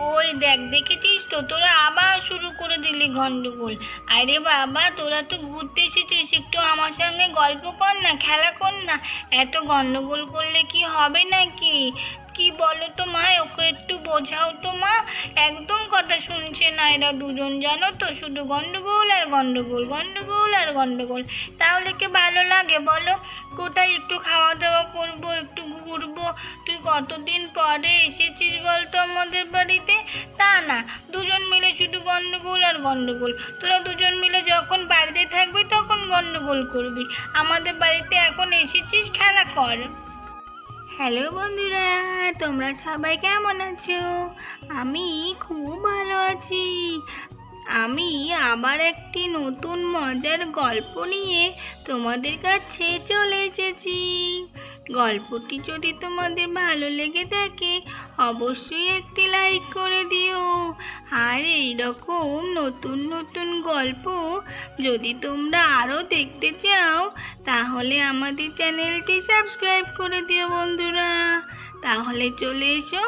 ওই দেখ, দেখেছিস তো, তোরা আবার শুরু করে দিলি গন্ডগোল। আরে বাবা, তোরা তো ঘুরতে এসেছিস, একটু আমার সঙ্গে গল্প কর না, খেলা কর না। এত গন্ডগোল করলে কি হবে নাকি? কি বলো তো মা, ওকে একটু বোঝাও তো মা। একদম কথা শুনছে না এরা দুজন, জানো তো, শুধু গন্ডগোল আর গন্ডগোল, গন্ডগোল আর গন্ডগোল। তাহলে কি ভালো লাগে বলো? কোথায় একটু খাওয়া দাওয়া করবো, একটু ঘুরবো? তুই কতদিন পরে এসেছিস বলতো আমাদের বাড়িতে? তা না, দুজন মিলে শুধু গন্ডগোল আর গন্ডগোল। তোরা দুজন মিলে যখন বাড়িতে থাকবি তখন গন্ডগোল করবি। আমাদের বাড়িতে এখন এসেছিস, খেলা কর। হ্যালো বন্ধুরা, তোমরা সবাই কেমন আছো? আমি খুব ভালো আছি। আমি আবার একটি নতুন মজার গল্প নিয়ে তোমাদের কাছে চলে এসেছি। গল্পটি যদি তোমাদের ভালো লেগে থাকে অবশ্যই একটি লাইক করে দিও। আর এইরকম নতুন নতুন গল্প যদি তোমরা আরও দেখতে চাও তাহলে আমাদের চ্যানেলটি সাবস্ক্রাইব করে দিও বন্ধুরা। তাহলে চলে এসো,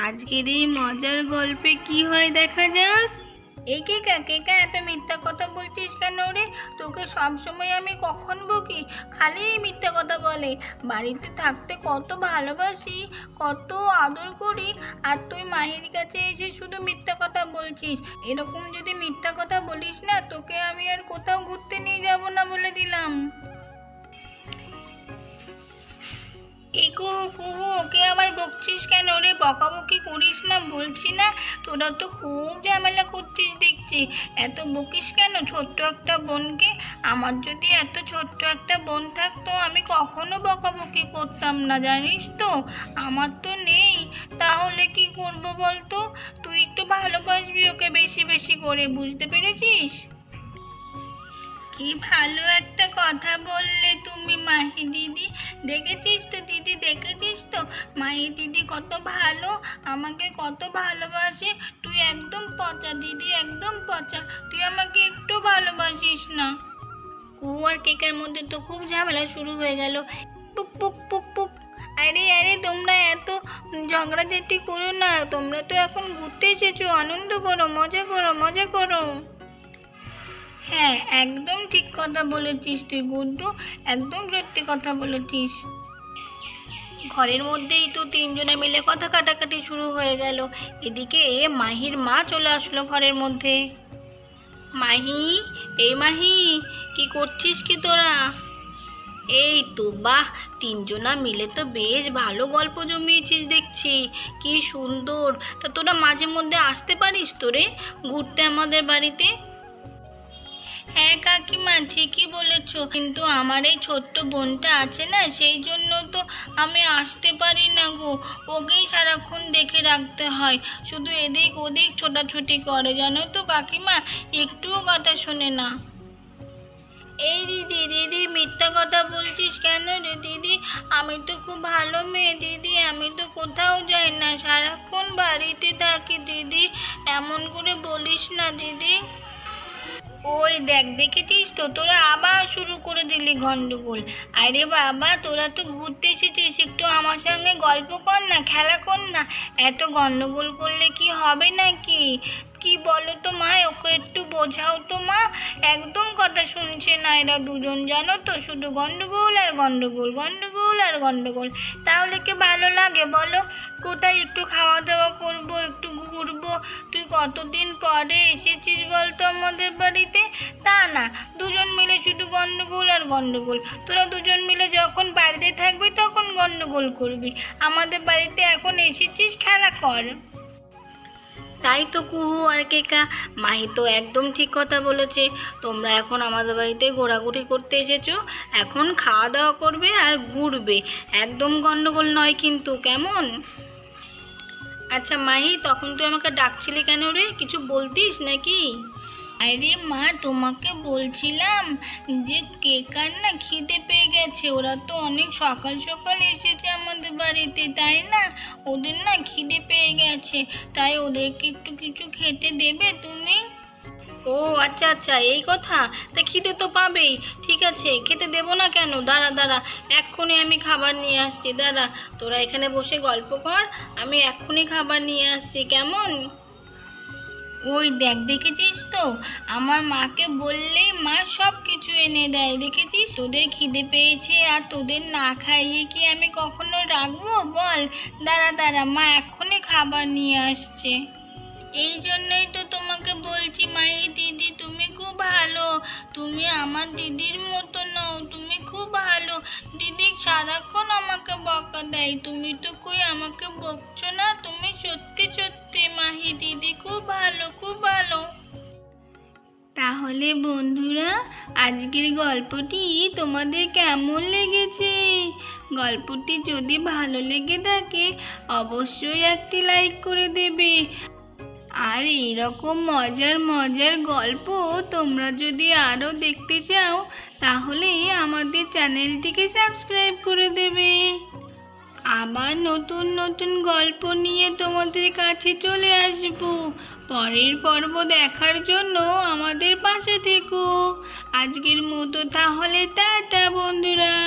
আজকের এই মজার গল্পে কি হয় দেখা যাক। এই কেকা কেকা, এত মিথ্যা কথা বলছিস কেন রে? তোকে সবসময় আমি কখন বকি? খালি মিথ্যা কথা বলে। বাড়িতে থাকতে কত ভালোবাসি, কত আদর করি, আর তুই মাহির কাছে এসে শুধু মিথ্যা কথা বলছিস। এরকম যদি মিথ্যা কথা বলিস না, তোকে আমি আর কোথাও ঘুরতে নিয়ে যাব না বলে দিলাম। এই কুহু কুহু, ওকে আবার বকছিস কেন রে? বকাবকি করিস না বলছি না? তোরা তো খুব ঝামেলা করছিস দেখছি। এত বকিস কেন ছোট্ট একটা বোনকে? আমার যদি এত ছোট্ট একটা বোন থাকতো আমি কখনো বকাবকি করতাম না, জানিস তো। আমার তো নেই, তাহলে কি করব বলতো? তুই একটু ভালোবাসবি ওকে বেশি বেশি করে, বুঝতে পেরেছিস? কি ভালো একটা কথা বললে তুমি মাহি দিদি। দেখেছিস তো দিদি, দেখেছিস তো মাহি দিদি কত ভালো, আমাকে কত ভালোবাসে। তুই একদম পচা দিদি, একদম পচা। তুই আমাকে একটু ভালোবাসিস না। কুহু আর কেকের মধ্যে তো খুব ঝামেলা শুরু হয়ে গেল। পুক পুক পুক পুক। আরে আরে, তোমরা এত ঝগড়াঝাটি করো না। তোমরা তো এখন ঘুরতে এসেছো, আনন্দ করো, মজা করো, মজা করো। হ্যাঁ, একদম ঠিক কথা বলেছিস তুই গুড্ডু, একদম সত্যি কথা বলেছিস। ঘরের মধ্যেই তো তিনজনে মিলে কথা কাটাকাটি শুরু হয়ে গেল। এদিকে মাহির মা চলে আসলো ঘরের মধ্যে। মাহি, এই মাহি, কি করছিস কি তোরা? এই তো, বাহ, তিনজনা মিলে তো বেশ ভালো গল্প জমিয়েছিস দেখছি। কি সুন্দর। তা তোরা মাঝে মধ্যে আসতে পারিস তো রে ঘুরতে আমাদের বাড়িতে? হ্যাঁ কাকিমা, ঠিকই বলেছ, কিন্তু আমার এই ছোট্ট বোনটা আছে না, সেই জন্য তো আমি আসতে পারি না গো। ওকেই সারাক্ষণ দেখে রাখতে হয়, শুধু এদিক ওদিক ছোটাছুটি করে, জানো তো কাকিমা, একটুও কথা শোনে না। এই দিদি, দিদি মিথ্যা কথা বলছিস কেন রে দিদি? আমি তো খুব ভালো মেয়ে দিদি, আমি তো কোথাও যাই না, সারাক্ষণ বাড়িতে থাকি দিদি। এমন করে বলিস না দিদি। ওই দেখ, দেখেছিস তো, তোরা আবার শুরু করে দিলি গন্ডগোল। আরে বাবা, তোরা তো ঘুরতে এসেছিস, একটু আমার সঙ্গে গল্প কর না, খেলা কর না। এত গন্ডগোল করলে কি হবে নাকি? কি বলো তো মা, ওকে একটু বোঝাও তো মা। একদম কথা শুনছে না এরা দুজন, জানো তো, শুধু গন্ডগোল আর গন্ডগোল, গন্ডগোল আর গন্ডগোল। তাহলে কি ভালো লাগে বলো? কোথায় একটু খাওয়া দাওয়া করবো, একটু ঘুরবো? তুই কতদিন পরে এসেছিস বলতো আমাদের বাড়িতে? তা না, দুজন মিলে শুধু গন্ডগোল আর গন্ডগোল। তোরা দুজন মিলে যখন বাড়িতে থাকবি তখন গন্ডগোল করবি। আমাদের বাড়িতে এখন এসেছিস, খেলা কর। তাই তো কুহু আর কেকা, মাহি তো একদম ঠিক কথা বলেছে। তোমরা এখন আমাদের বাড়িতে ঘোরাঘুরি করতে এসেছো, এখন খাওয়া দাওয়া করবে আর ঘুরবে, একদম গন্ডগোল নয় কিন্তু, কেমন? আচ্ছা মাহি, তখন তুই আমাকে ডাকছিলি কেন রে? কিছু বলতিস নাকি? আরে মা, তোমাকে বলছিলাম যে কেকার না খিদে পেয়ে গেছে। ওরা তো অনেক সকাল সকাল এসেছে আমাদের বাড়িতে, তাই না? ওদের না খিদে পেয়ে গেছে, তাই ওদেরকে একটু কিছু খেতে দেবে তুমি? ও আচ্ছা আচ্ছা, এই কথা। তা খিদে তো পাবেই। ঠিক আছে, খেতে দেবো না কেন? দাঁড়া দাঁড়া, এক্ষুনি আমি খাবার নিয়ে আসছি। দাঁড়া, তোরা এখানে বসে গল্প কর, আমি এক্ষুনি খাবার নিয়ে আসছি, কেমন? ওই দেখ, দেখেছিস তো, আমার মাকে বললেই মা সব কিছু এনে দেয়। দেখেছিস, তোদের খিদে পেয়েছে আর তোদের না খাইয়ে কি আমি কখনো রাখবো বল? দাঁড়া দাঁড়া, মা এক্ষুনি খাবার নিয়ে আসছে। এই জন্যই তো তোমাকে বলছি মাহি দিদি, তুমি খুব ভালো। তুমি আমার দিদির মতো নও, তুমি খুব ভালো। দিদি সারাক্ষণ আমাকে বকা দেয়, তুমি তো কই আমাকে বকছো না। তুমি সত্যি সত্যি মাহি দিদি খুব ভালো, খুব ভালো। তাহলে বন্ধুরা, আজকের গল্পটি তোমাদের কেমন লেগেছে? গল্পটি যদি ভালো লেগে থাকে অবশ্যই একটি লাইক করে দেবে। আর এরকম মজার মজার গল্প তোমরা যদি আরও দেখতে চাও তাহলে আমাদের চ্যানেলটিকে সাবস্ক্রাইব করে দেবে। আবার নতুন নতুন গল্প নিয়ে তোমাদের কাছে চলে আসব। পরের পর্ব দেখার জন্য আমাদের পাশে থেকো। আজকের মতো তাহলে টাটা বন্ধুরা।